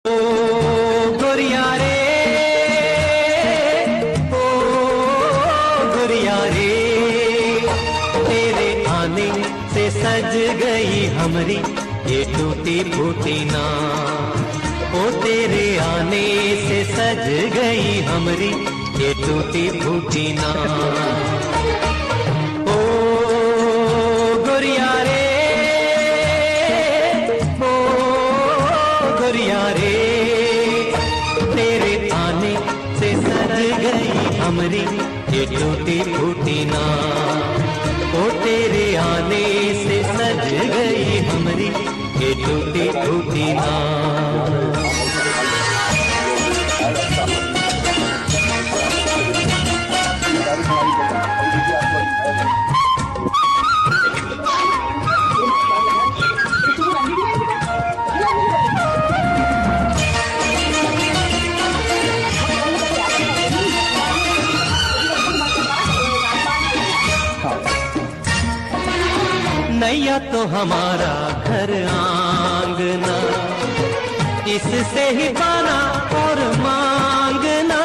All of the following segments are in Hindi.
ओ गोरिया रे, ओ गोरिया रे, तेरे आने से सज गई हमरी ये टूटी फूटी नाव। ओ तेरे आने से सज गई हमरी ये टूटी फूटी नाव। ओ गोरिया रे, ओ गोरिया रे, तेरे आने से सज गई हमरी ये टूटी फूटी नाव। ओ तेरे आने से सज गई हमरी ये टूटी फूटी नाव। नैया तो हमारा घर आंगना, इससे ही पाना और मांगना।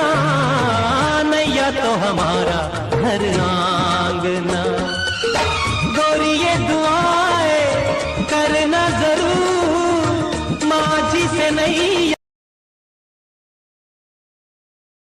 नैया तो हमारा घर आंगना,